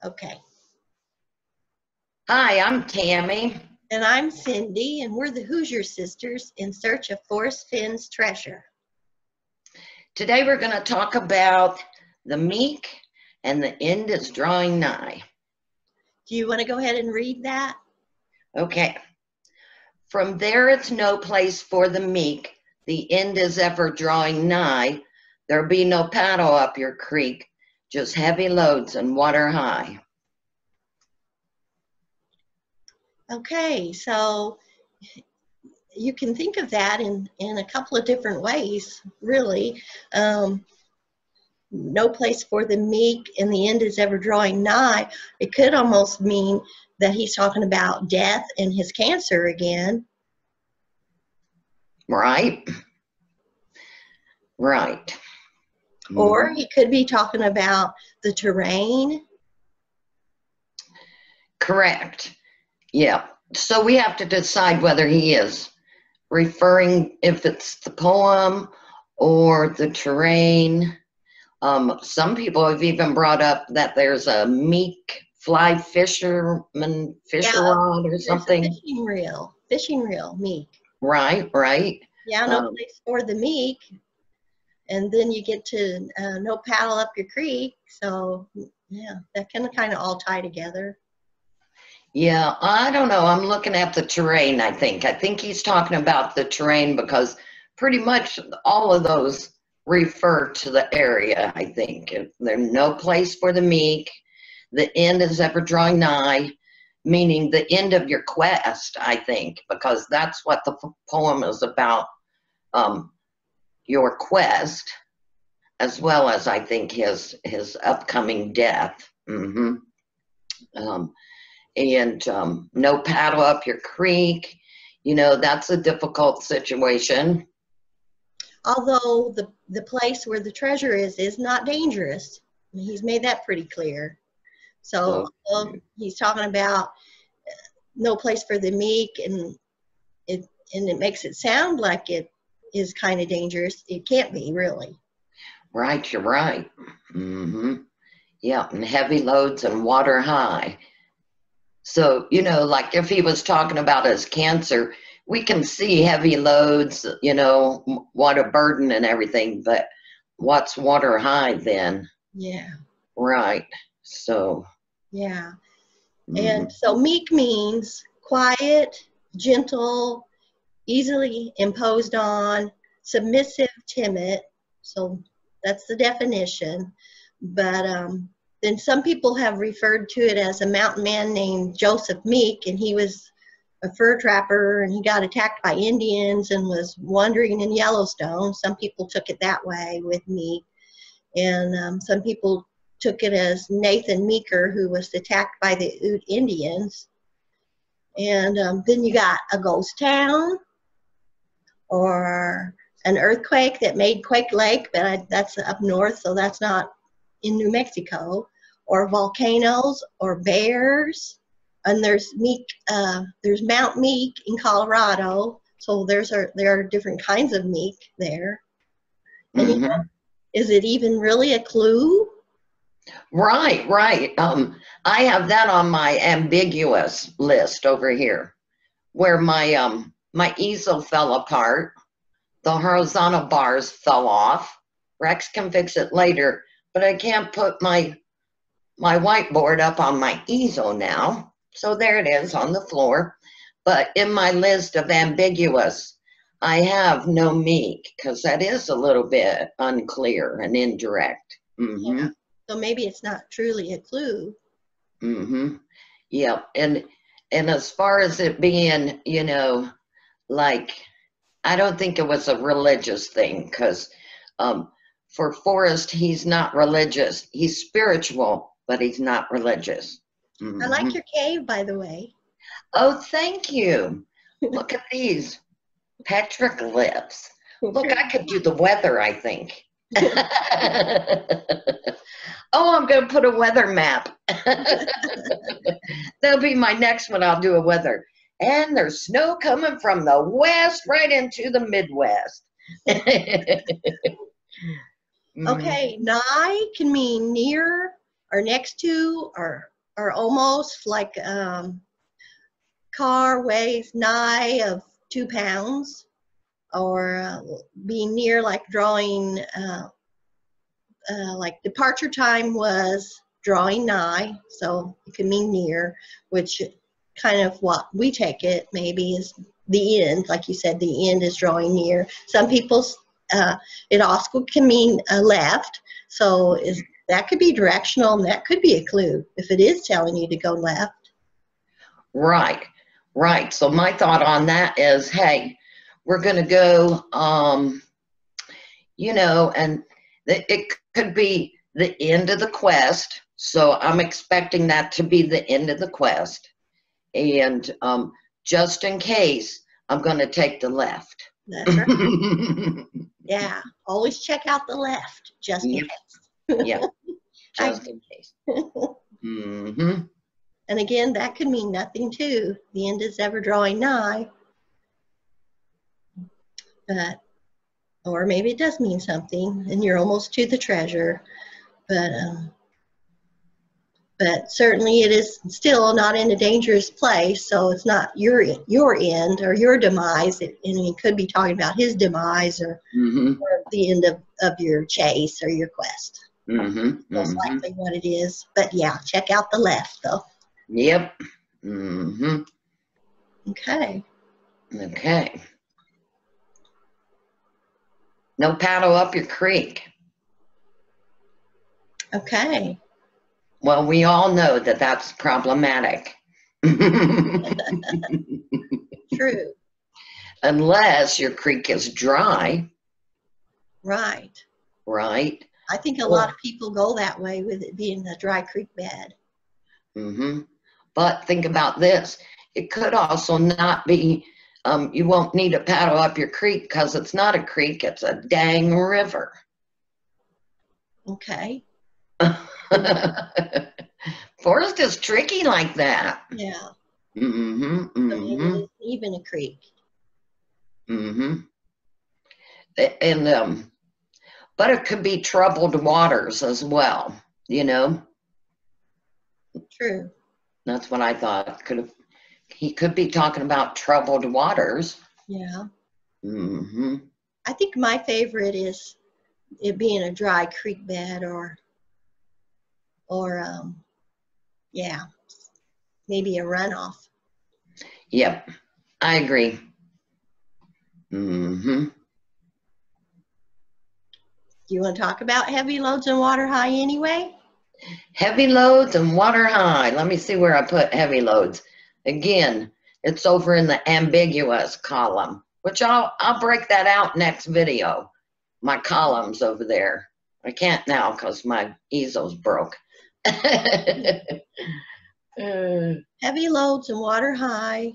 Okay. Hi, I'm Tammy. And I'm Cindy, and we're the Hoosier sisters in search of Forrest Fenn's treasure. Today we're going to talk about the Meek and the end is drawing nigh. Do you want to go ahead and read that? Okay. From there it's no place for the meek, the end is ever drawing nigh. There be no paddle up your creek, just heavy loads and water high. Okay, so you can think of that in a couple of different ways, really. No place for the meek and the end is ever drawing nigh. It could almost mean that he's talking about death and his cancer again. Right? Right. Or he could be talking about the terrain. Correct. Yeah. So we have to decide whether he is referring, if it's the poem or the terrain. Some people have even brought up that there's a meek fly fisherman, fisher rod or something. Fishing reel, meek. Right, right. Yeah, no place for the meek. And then you get to no paddle up your creek. So, yeah, that can kind of all tie together. Yeah, I don't know. I'm looking at the terrain, I think. I think he's talking about the terrain because pretty much all of those refer to the area, I think. There's no place for the meek. The end is ever drawing nigh, meaning the end of your quest, I think, because that's what the poem is about, your quest, as well as, I think, his upcoming death. And no paddle up your creek. You know, that's a difficult situation. Although the place where the treasure is not dangerous. He's made that pretty clear. So he's talking about no place for the meek, and it makes it sound like it is kind of dangerous. It can't be, really. Right, you're right. Yeah, and heavy loads and water high. So, you know, like if he was talking about his cancer, we can see heavy loads, you know, what a burden and everything, but what's water high then? Yeah. Right. So. Yeah. And so meek means quiet, gentle, easily imposed on, submissive, timid. So that's the definition. But then some people have referred to it as a mountain man named Joseph Meek, and he was a fur trapper, and he got attacked by Indians and was wandering in Yellowstone. Some people took it that way with Meek, and some people took it as Nathan Meeker, who was attacked by the Ute Indians. And then you got a ghost town, or an earthquake that made Quake Lake, but that's up north, so that's not in New Mexico, or volcanoes, or bears. And there's there's Mount Meek in Colorado, so there are different kinds of meek there. And you know, is it even really a clue? Right, right. I have that on my ambiguous list over here, where my my easel fell apart, the horizontal bars fell off. Rex can fix it later, but I can't put my whiteboard up on my easel now. So there it is on the floor. But in my list of ambiguous, I have no meek, because that is a little bit unclear and indirect. Yeah. So maybe it's not truly a clue. Yeah. And as far as it being, you know, like, I don't think it was a religious thing, because for Forrest, he's not religious. He's spiritual, but he's not religious. I like your cave, by the way. Oh, thank you. Look at these petroglyphs. Look, I could do the weather, I think. Oh, I'm going to put a weather map. That'll be my next one. I'll do a weather. And there's snow coming from the west right into the Midwest. Okay, nigh can mean near or next to or are almost like car weighs nigh of 2 pounds, or being near, like drawing, like departure time was drawing nigh, so it can mean near, which kind of what we take it maybe is the end. Like you said, the end is drawing near. Some people's it also can mean left, so that could be directional, and that could be a clue if it is telling you to go left. Right, right. So my thought on that is, hey, we're going to go, you know, and it could be the end of the quest. So I'm expecting that to be the end of the quest. And just in case, I'm going to take the left. That's right. Yeah, always check out the left, just in case. Yeah, just in case. Mm-hmm. And again, that could mean nothing too. The end is ever drawing nigh. But, or maybe it does mean something, and you're almost to the treasure. But certainly it is still not in a dangerous place, so it's not your end or your demise. And he could be talking about his demise, or the end of your chase or your quest. Most likely what it is. But yeah, check out the left though. Yep. Okay. Okay. No paddle up your creek. Okay. Well, we all know that that's problematic. True. Unless your creek is dry. Right. Right. I think a lot of people go that way with it being a dry creek bed. But think about this. It could also not be, you won't need to paddle up your creek because it's not a creek, it's a dang river. Okay. Forrest is tricky like that. Yeah. So maybe it's even a creek. And but it could be troubled waters as well, you know. True. That's what I thought. He could be talking about troubled waters. Yeah. I think my favorite is it being a dry creek bed, or yeah, maybe a runoff. Yep, I agree. Do you want to talk about heavy loads and water high anyway? Heavy loads and water high. Let me see where I put heavy loads. Again, it's over in the ambiguous column, which I'll break that out next video. My columns over there. I can't now because my easel's broke. Heavy loads and water high.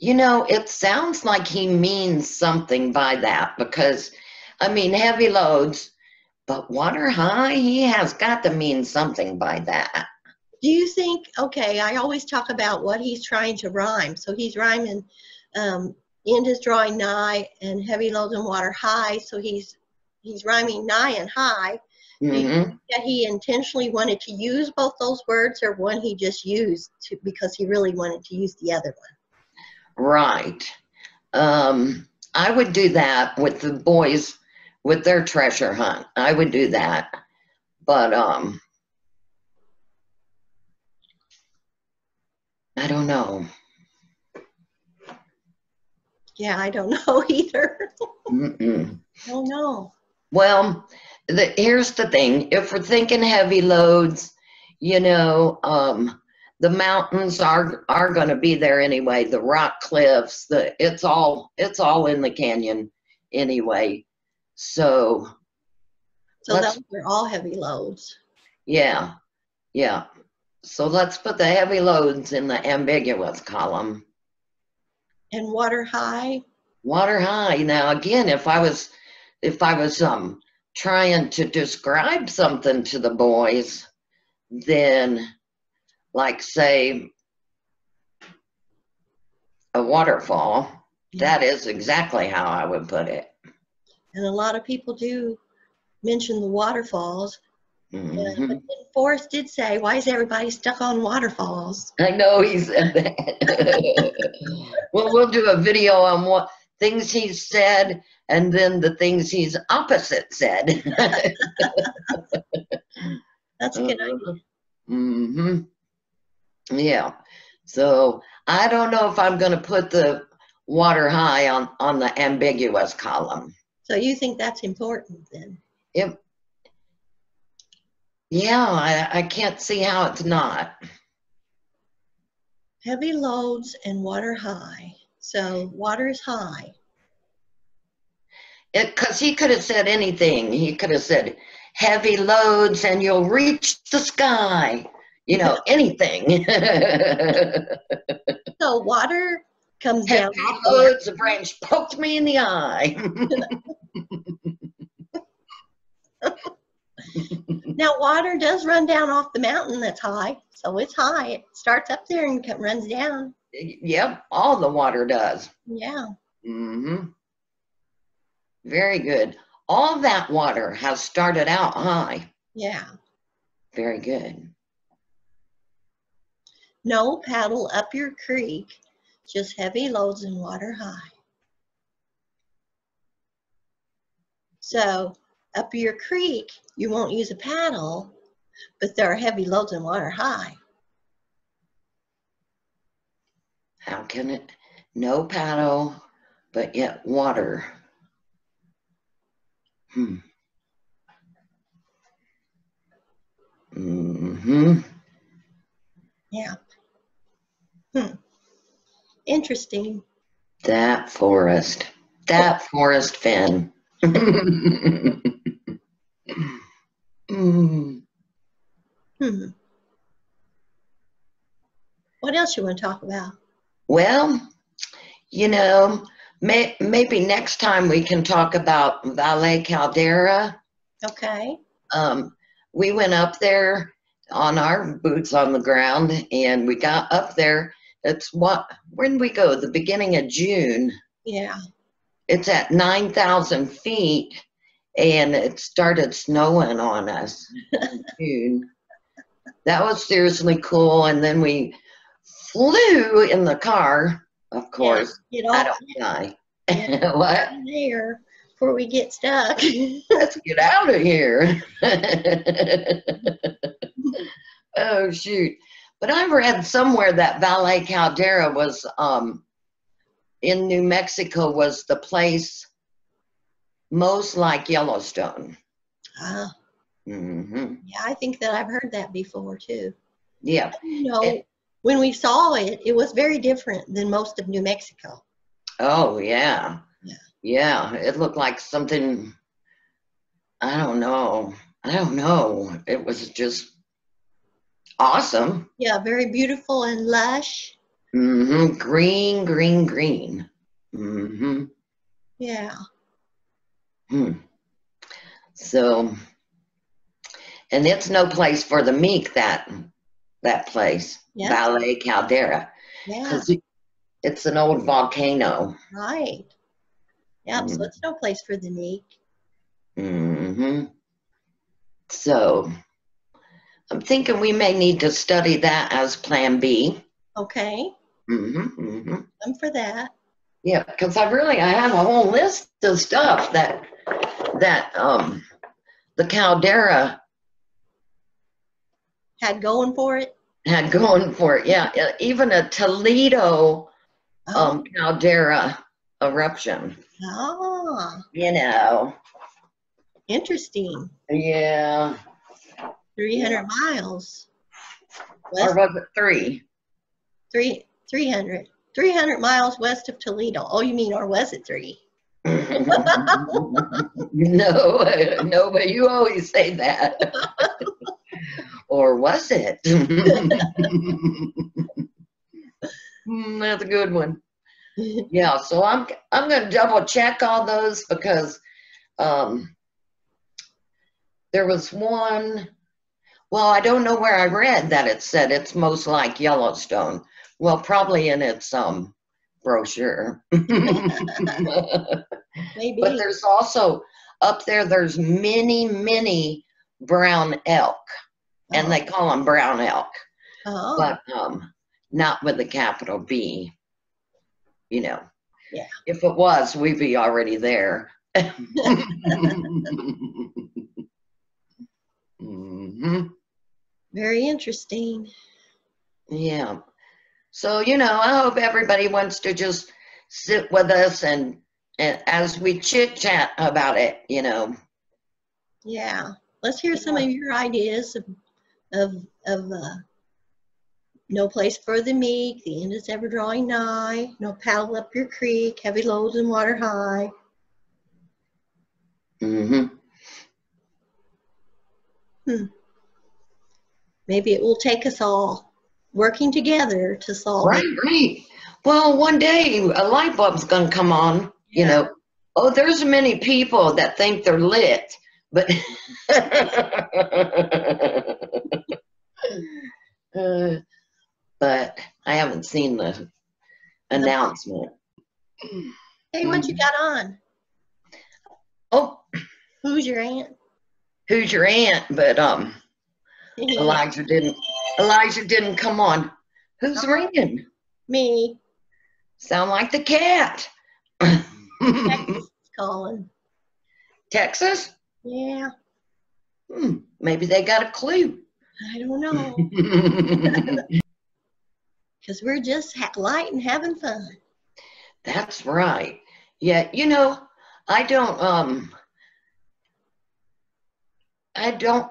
You know, it sounds like he means something by that, because, I mean, heavy loads, but water high, he has got to mean something by that. Do you think, okay, I always talk about what he's trying to rhyme. So he's rhyming, end is drawing nigh, and heavy loads and water high. So he's rhyming nigh and high. Do you think that he intentionally wanted to use both those words, or one he just used because he really wanted to use the other one? Right. I would do that with the boys with their treasure hunt. I would do that. But I don't know. Yeah, I don't know either. I don't know. Well, here's the thing. If we're thinking heavy loads, you know, the mountains are going to be there anyway. The rock cliffs, it's all in the canyon anyway. So those are all heavy loads. Yeah. So let's put the heavy loads in the ambiguous column. And water high? Water high. Now again, if I was trying to describe something to the boys, then like say a waterfall, that is exactly how I would put it. And a lot of people do mention the waterfalls. But then Forrest did say, why is everybody stuck on waterfalls? I know he said that. Well, we'll do a video on what things he said and then the things he's opposite said. That's a good idea. Mm-hmm. Yeah. So I don't know if I'm going to put the water high on the ambiguous column. So you think that's important then? Yeah, I can't see how it's not. Heavy loads and water high. So water is high. Because he could have said anything. He could have said heavy loads and you'll reach the sky. You know, anything. So water comes down. Heavy loads, the branch poked me in the eye. Now water does run down off the mountain that's high. So it's high. It starts up there and runs down. Yep, all the water does. Yeah. Mm-hmm. Very good. All that water has started out high. Yeah. Very good. No paddle up your creek, just heavy loads and water high. So up your creek, you won't use a paddle, but there are heavy loads and water high. How can it? No paddle, but yet water. Mm-hmm. Yeah. Interesting. That Forrest Fenn. What else you want to talk about? Well, you know, maybe next time we can talk about Valle Caldera. Okay. We went up there on our boots on the ground, and we got up there. When did we go? The beginning of June. Yeah. It's at 9,000 feet, and it started snowing on us in June. That was seriously cool. And then we flew in the car, of course. Yeah, I don't die. Yeah, What? There before we get stuck. Let's get out of here. Oh, shoot. But I read somewhere that Valle Caldera was in New Mexico was the place most like Yellowstone. Ah. Mm-hmm. Yeah, I think that I've heard that before too. Yeah. You know, when we saw it, it was very different than most of New Mexico. Oh, yeah. Yeah. Yeah, it looked like something, I don't know. It was just awesome. Yeah, very beautiful and lush. Mm-hmm. Green, green, green. Mm-hmm. Yeah. So, and it's no place for the Meek, that place, Yeah. Valle Caldera. Yeah. Because it's an old volcano. Right. Yeah, so it's no place for the Meek. Mm-hmm. So, I'm thinking we may need to study that as Plan B. Okay. I'm for that. Yeah, because I have a whole list of stuff that the Caldera had going for it. Yeah, even a Toledo caldera eruption. Ah. You know. Interesting. Yeah. 300 miles. Or was it 300 miles west of Toledo. Oh, you mean, or was it 3? No, but you always say that. Or was it? That's a good one. Yeah, so I'm going to double check all those because there was one. Well, I don't know where I read that it said it's most like Yellowstone. Well, probably in its brochure. Maybe. But there's also up there, there's many brown elk, and they call them brown elk, but not with a capital B. You know, yeah. If it was, we'd be already there. Very interesting. Yeah. So, I hope everybody wants to just sit with us and as we chit chat about it, Yeah. Let's hear some of your ideas of no place for the meek, the end is ever drawing nigh, no paddle up your creek, heavy loads and water high. Maybe it will take us all working together to solve it. Right. Well, one day a light bulb's going to come on, Oh, there's many people that think they're lit, but but I haven't seen the announcement. Hey, what you got on? Oh, who's your aunt? Who's your aunt? But Elijah didn't come on. Who's ringing? Me. Sound like the cat. Texas is calling. Texas? Yeah. Maybe they got a clue. I don't know. Because we're just light and having fun. That's right. Yeah, I don't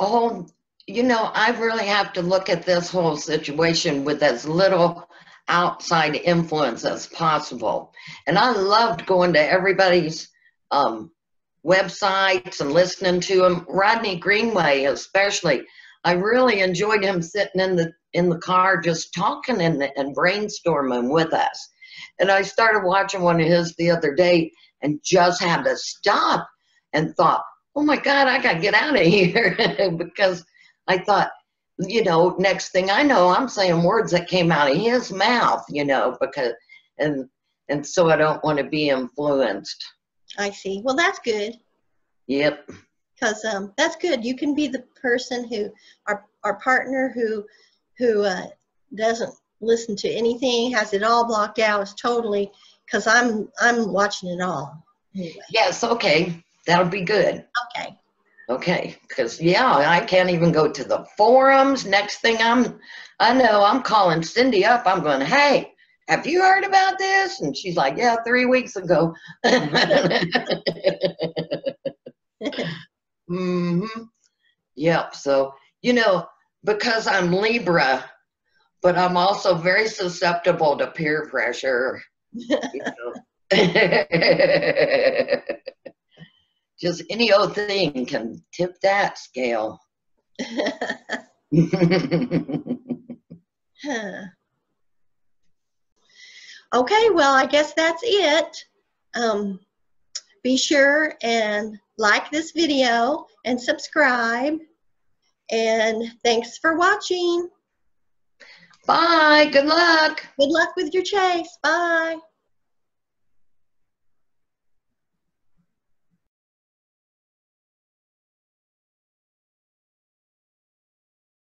hold, I really have to look at this whole situation with as little outside influence as possible. And I loved going to everybody's websites and listening to him. Rodney Greenway especially. I really enjoyed him sitting in the car just talking and brainstorming with us. And I started watching one of his the other day and just had to stop and thought, oh my God, I got to get out of here. Because I thought, next thing I know, I'm saying words that came out of his mouth, because, and so I don't want to be influenced. I see. Well, that's good. Yep. Because that's good. You can be the person who, our partner who doesn't listen to anything, has it all blocked out, is totally, because I'm watching it all. Anyway. Yes, okay. That'll be good. Okay, because I can't even go to the forums. Next thing I know, I'm calling Cindy up. I'm going, hey, have you heard about this? And she's like, yeah, 3 weeks ago. Yep. So, because I'm Libra, but I'm also very susceptible to peer pressure. Just any old thing can tip that scale. Okay, well, I guess that's it. Be sure and like this video and subscribe. And thanks for watching. Bye. Good luck. Good luck with your chase. Bye.